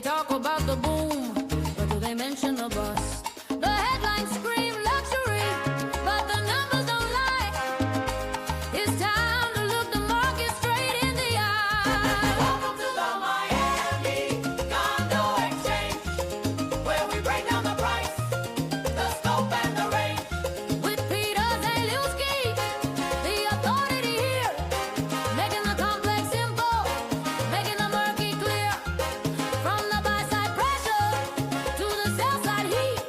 They talk about the boom, but do they mention the bust? The headlines scream luxury, but the numbers don't lie. It's time to look the market straight in the eye. Welcome to the Miami Condo Exchange, where we break down the price, the scope, and the range. With Peter Zalewski, the authority here, making the complex simple, making the murky clear. From the buy side pressure to the sell side heat,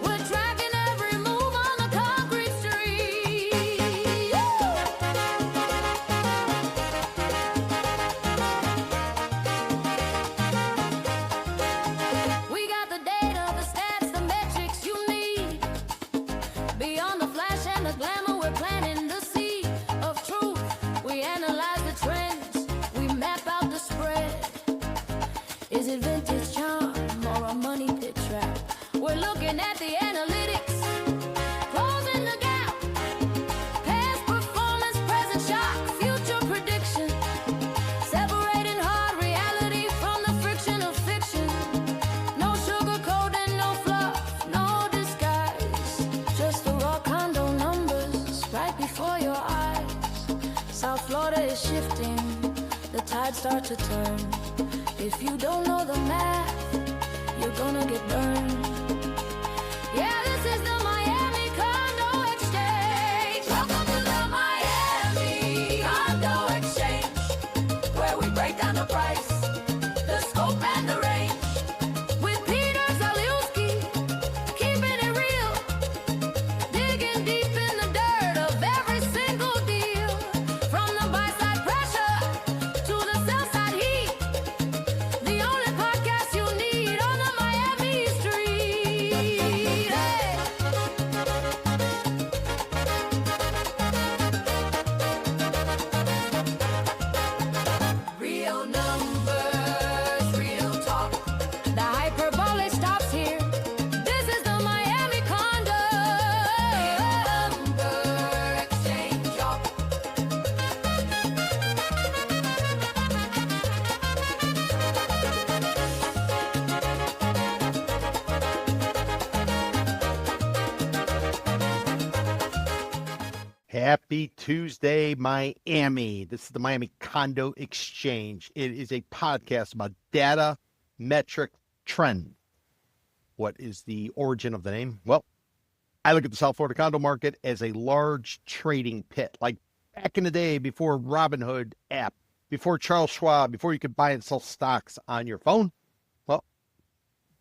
we're tracking every move on the concrete street. We got the data, the stats, the metrics you need. Beyond the flash and the glamour, we're planting the seed of truth. We analyze the trends, we map out the spread. Is it vintage charm or a money pit trap? We're looking at the analytics, closing the gap. Past performance, present shock, future prediction. Separating hard reality from the friction of fiction. No sugarcoating, no fluff, no disguise. Just the raw condo numbers right before your eyes. South Florida is shifting, the tides start to turn. If you don't know the math, you're gonna get burned. Yeah, this is the Miami Condo Exchange. Welcome to the Miami Condo Exchange, where we break down the price, the scope, and the range. With Peter Zalewski, keeping it real, digging deep in the dirt of every single deal. From the buy side pressure to the sell side heat, the only podcast you need on the Miami street. Hey. Real numbers, real talk. The hyperbole stops here. This is the Miami Condo. Condo Exchange, y'all. Happy Tuesday, Miami. This is the Miami Condo Exchange. It is a podcast about data, metric, trend. What is the origin of the name? Well, I look at the South Florida condo market as a large trading pit, like back in the day before Robinhood app, before Charles Schwab, before you could buy and sell stocks on your phone. Well,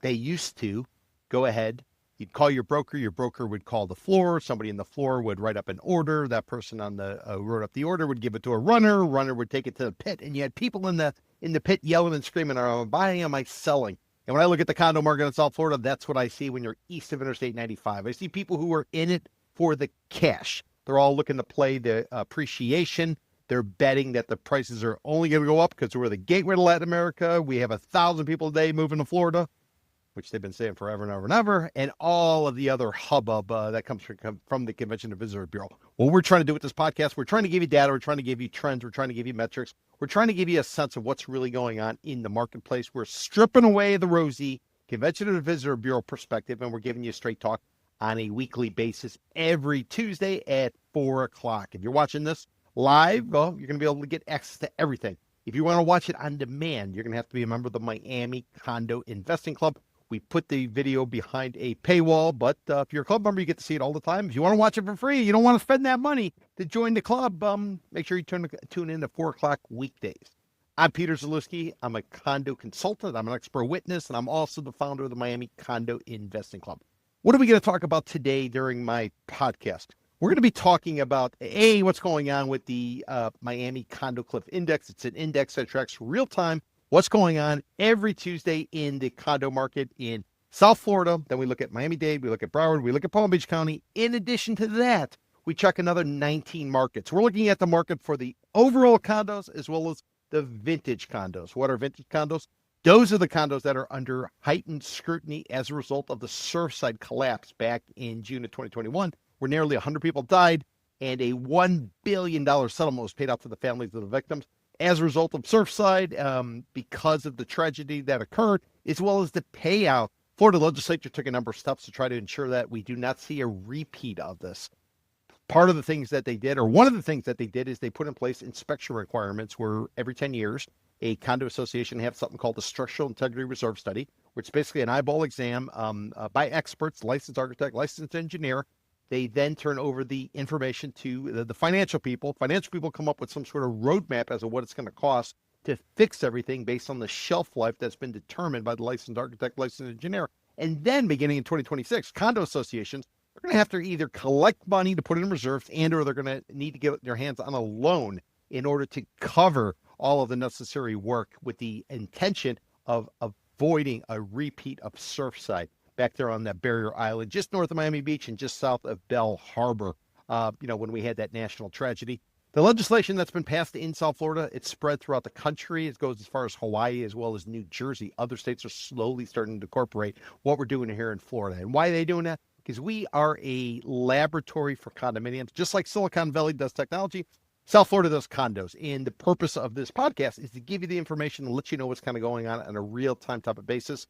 they used to go ahead. You'd call your broker would call the floor, somebody in the floor would write up an order, that person on the wrote up the order would give it to a runner would take it to the pit, and you had people in the pit yelling and screaming, am I buying, am I selling? And when I look at the condo market in South Florida, that's what I see when you're east of Interstate 95. I see people who are in it for the cash. They're all looking to play the appreciation. They're betting that the prices are only going to go up because we're the gateway to Latin America. We have 1,000 people a day moving to Florida, which they've been saying forever and ever and ever, and all of the other hubbub that comes from the Convention and Visitor Bureau. What we're trying to do with this podcast, we're trying to give you data, we're trying to give you trends, we're trying to give you metrics, we're trying to give you a sense of what's really going on in the marketplace. We're stripping away the rosy Convention and Visitor Bureau perspective, and we're giving you straight talk on a weekly basis every Tuesday at 4 o'clock. If you're watching this live, well, you're going to be able to get access to everything. If you want to watch it on demand, you're going to have to be a member of the Miami Condo Investing Club. We put the video behind a paywall, but if you're a club member, you get to see it all the time. If you want to watch it for free, you don't want to spend that money to join the club, make sure you tune in at 4 o'clock weekdays. I'm Peter Zalewski. I'm a condo consultant. I'm an expert witness, and I'm also the founder of the Miami Condo Investing Club. What are we going to talk about today during my podcast? We're going to be talking about, what's going on with the Miami Condo Cliff Index. It's an index that tracks real-time what's going on every Tuesday in the condo market in South Florida. Then we look at Miami-Dade, we look at Broward, we look at Palm Beach County. In addition to that, we check another 19 markets. We're looking at the market for the overall condos as well as the vintage condos. What are vintage condos? Those are the condos that are under heightened scrutiny as a result of the Surfside collapse back in June of 2021, where nearly 100 people died and a $1 billion settlement was paid out to the families of the victims. as a result of Surfside, because of the tragedy that occurred, as well as the payout. Florida legislature took a number of steps to try to ensure that we do not see a repeat of this. Part of the things that they did, or one of the things that they did, is they put in place inspection requirements where every 10 years, a condo association has something called the Structural Integrity Reserve Study, which is basically an eyeball exam by experts, licensed architect, licensed engineer. They then turn over the information to the financial people. Financial people come up with some sort of roadmap as to what it's going to cost to fix everything based on the shelf life that's been determined by the licensed architect, licensed engineer. And then beginning in 2026, condo associations are going to have to either collect money to put in reserves, and or they're going to need to get their hands on a loan in order to cover all of the necessary work, with the intention of avoiding a repeat of Surfside back there on that barrier island just north of Miami Beach and just south of Bell Harbor, when we had that national tragedy. The legislation that's been passed in South Florida, it's spread throughout the country. It goes as far as Hawaii as well as New Jersey. Other states are slowly starting to incorporate what we're doing here in Florida. And why are they doing that? Because we are a laboratory for condominiums. Just like Silicon Valley does technology, South Florida does condos. And the purpose of this podcast is to give you the information and let you know what's kind of going on a real-time type of basis.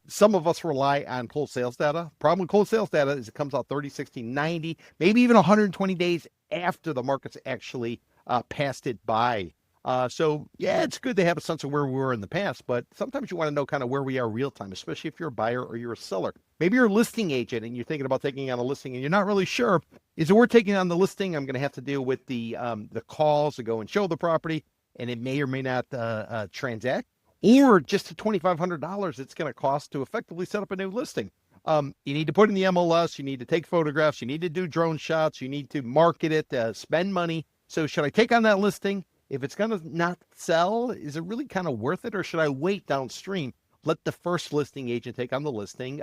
Some of us rely on cold sales data. Problem with cold sales data is it comes out 30, 60, 90, maybe even 120 days after the market's actually passed it by. So, yeah, it's good to have a sense of where we were in the past, but sometimes you want to know kind of where we are real time, especially if you're a buyer or you're a seller. Maybe you're a listing agent and you're thinking about taking on a listing and you're not really sure, is it worth taking on the listing? I'm going to have to deal with the calls to go and show the property, and it may or may not transact. Or just the $2,500 it's going to cost to effectively set up a new listing. You need to put in the MLS, you need to take photographs, you need to do drone shots, you need to market it, spend money. So should I take on that listing? If it's going to not sell, is it really kind of worth it? Or should I wait downstream, let the first listing agent take on the listing,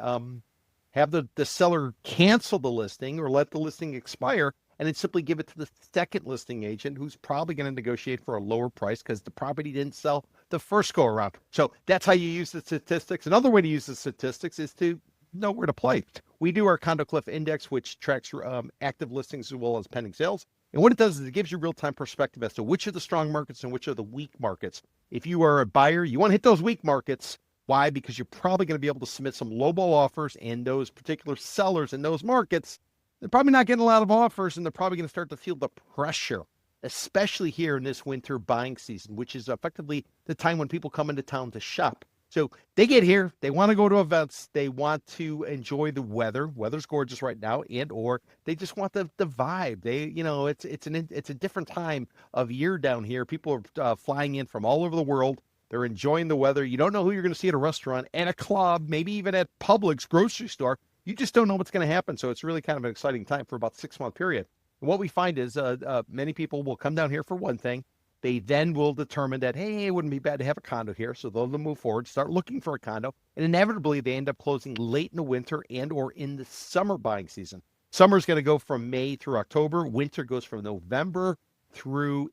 have the seller cancel the listing or let the listing expire, and then simply give it to the second listing agent, who's probably going to negotiate for a lower price because the property didn't sell the first go around. So that's how you use the statistics. Another way to use the statistics is to know where to play. We do our Condo Cliff Index, which tracks active listings as well as pending sales. And what it does is it gives you real-time perspective as to which are the strong markets and which are the weak markets. If you are a buyer, you want to hit those weak markets. Why? Because you're probably going to be able to submit some lowball offers, and those particular sellers in those markets, they're probably not getting a lot of offers, and they're probably going to start to feel the pressure, especially here in this winter buying season, which is effectively the time when people come into town to shop. So they get here, they want to go to events, they want to enjoy the weather. Weather's gorgeous right now, and or they just want the vibe. It's a different time of year down here. People are flying in from all over the world. They're enjoying the weather. You don't know who you're going to see at a restaurant, at a club, maybe even at Publix grocery store. You just don't know what's going to happen. So it's really kind of an exciting time for about a 6-month period. And what we find is many people will come down here for one thing. They then will determine that, hey, it wouldn't be bad to have a condo here. So they'll move forward, start looking for a condo. And inevitably, they end up closing late in the winter and or in the summer buying season. Summer is going to go from May through October. Winter goes from November through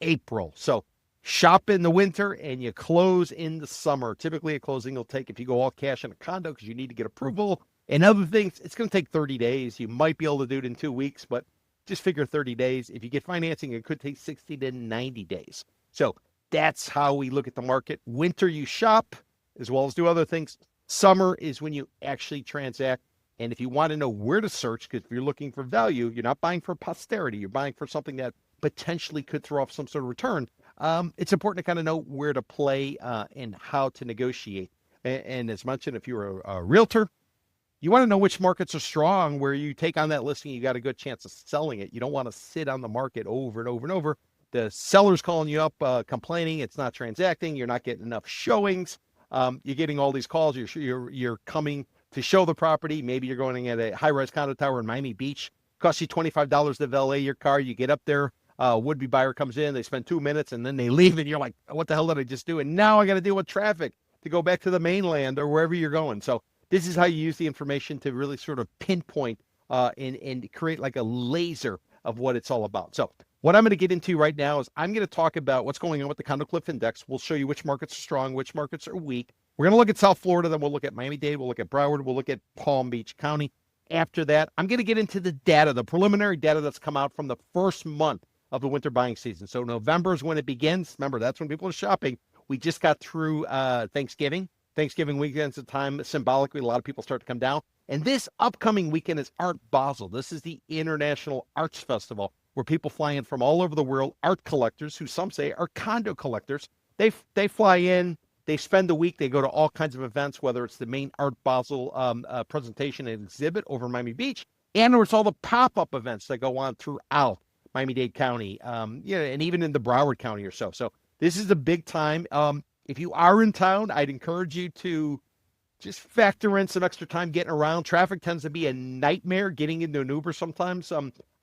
April. So shop in the winter and you close in the summer. Typically, a closing will take, if you go all cash in a condo because you need to get approval and other things, it's going to take 30 days. You might be able to do it in 2 weeks, but just figure 30 days. If you get financing, it could take 60 to 90 days. So that's how we look at the market. Winter, you shop as well as do other things. Summer is when you actually transact. And if you want to know where to search, because if you're looking for value, you're not buying for posterity. You're buying for something that potentially could throw off some sort of return. It's important to kind of know where to play and how to negotiate. And as mentioned, if you're a realtor, you want to know which markets are strong, where you take on that listing, you got a good chance of selling it. You don't want to sit on the market over and over and over. The seller's calling you up, complaining it's not transacting. You're not getting enough showings. You're getting all these calls. You're coming to show the property. Maybe you're going at a high-rise condo tower in Miami Beach. Costs you $25 to valet your car. You get up there. Would-be buyer comes in. They spend 2 minutes, and then they leave, and you're like, what the hell did I just do? And now I got to deal with traffic to go back to the mainland or wherever you're going. So this is how you use the information to really sort of pinpoint and create like a laser of what it's all about. So what I'm going to get into right now is I'm going to talk about what's going on with the Condo Cliff Index. We'll show you which markets are strong, which markets are weak. We're going to look at South Florida, then we'll look at Miami-Dade, we'll look at Broward, we'll look at Palm Beach County. After that, I'm going to get into the data, the preliminary data that's come out from the first month of the winter buying season. So November is when it begins. Remember, that's when people are shopping. We just got through Thanksgiving. Thanksgiving weekend's the time symbolically a lot of people start to come down. And this upcoming weekend is Art Basel. This is the International Arts Festival where people fly in from all over the world, art collectors who some say are condo collectors. They fly in, they spend the week, they go to all kinds of events, whether it's the main Art Basel presentation and exhibit over in Miami Beach, and or it's all the pop-up events that go on throughout Miami-Dade County, and even in the Broward County or so. So this is a big time. If you are in town, I'd encourage you to just factor in some extra time getting around. Traffic tends to be a nightmare getting into an Uber sometimes.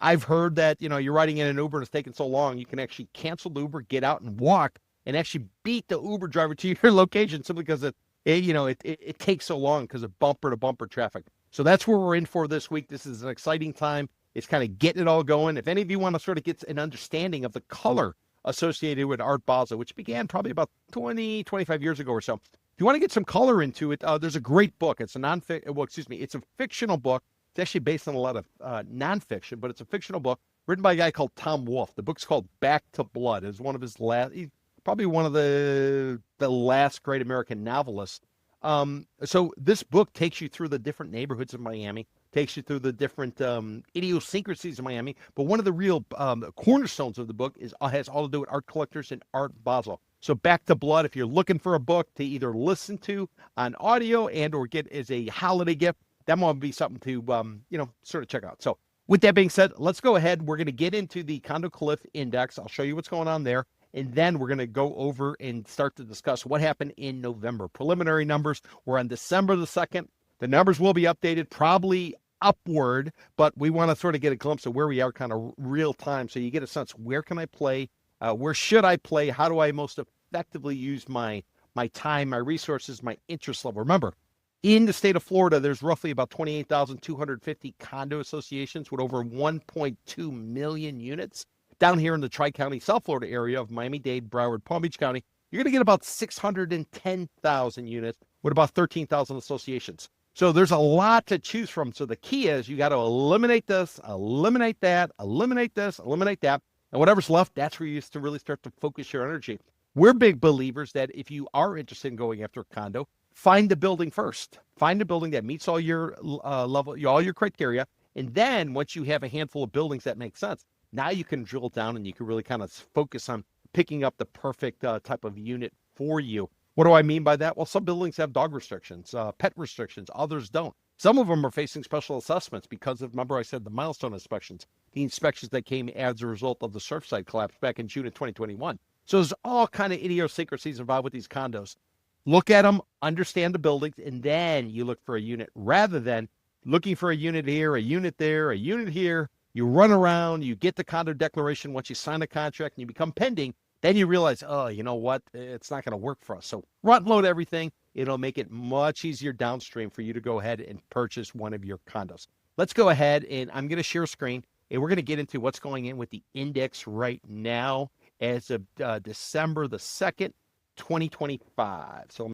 I've heard that, you're riding in an Uber and it's taking so long, you can actually cancel the Uber, get out and walk, and actually beat the Uber driver to your location simply because it takes so long because of bumper-to-bumper traffic. So that's where we're in for this week. This is an exciting time. It's kind of getting it all going. If any of you want to sort of get an understanding of the color associated with Art Basel, which began probably about 20, 25 years ago or so, if you want to get some color into it, there's a great book. It's it's a fictional book. It's actually based on a lot of nonfiction, but it's a fictional book written by a guy called Tom Wolfe. The book's called Back to Blood. It's one of his probably one of the last great American novelists. So this book takes you through the different neighborhoods of Miami, takes you through the different idiosyncrasies of Miami. But one of the real cornerstones of the book has all to do with art collectors and Art Basel. So Back to Blood, if you're looking for a book to either listen to on audio and or get as a holiday gift, that might be something to, sort of check out. So with that being said, let's go ahead. We're going to get into the Condo Cliff Index. I'll show you what's going on there. And then we're going to go over and start to discuss what happened in November. Preliminary numbers were on December the 2nd. The numbers will be updated probably upward, but we want to sort of get a glimpse of where we are kind of real time. So you get a sense, where can I play? Where should I play? How do I most effectively use my time, my resources, my interest level? Remember, in the state of Florida, there's roughly about 28,250 condo associations with over 1.2 million units. Down here in the Tri-County, South Florida area of Miami-Dade, Broward, Palm Beach County, you're going to get about 610,000 units with about 13,000 associations. So there's a lot to choose from. So the key is you got to eliminate this, eliminate that, eliminate this, eliminate that. And whatever's left, that's where you used to really start to focus your energy. We're big believers that if you are interested in going after a condo, find the building first. Find a building that meets all your all your criteria. And then once you have a handful of buildings that make sense, now you can drill down and you can really kind of focus on picking up the perfect type of unit for you. What do I mean by that? Well, some buildings have dog restrictions, pet restrictions. Others don't. Some of them are facing special assessments because of, remember I said, the milestone inspections, the inspections that came as a result of the Surfside collapse back in June of 2021. So there's all kind of idiosyncrasies involved with these condos. Look at them, understand the buildings, and then you look for a unit rather than looking for a unit here, a unit there, a unit here. You run around, you get the condo declaration once you sign a contract and you become pending. Then you realize, oh, you know what? It's not going to work for us. So front load everything. It'll make it much easier downstream for you to go ahead and purchase one of your condos. Let's go ahead and I'm going to share a screen and we're going to get into what's going in with the index right now as of December the 2nd, 2025. So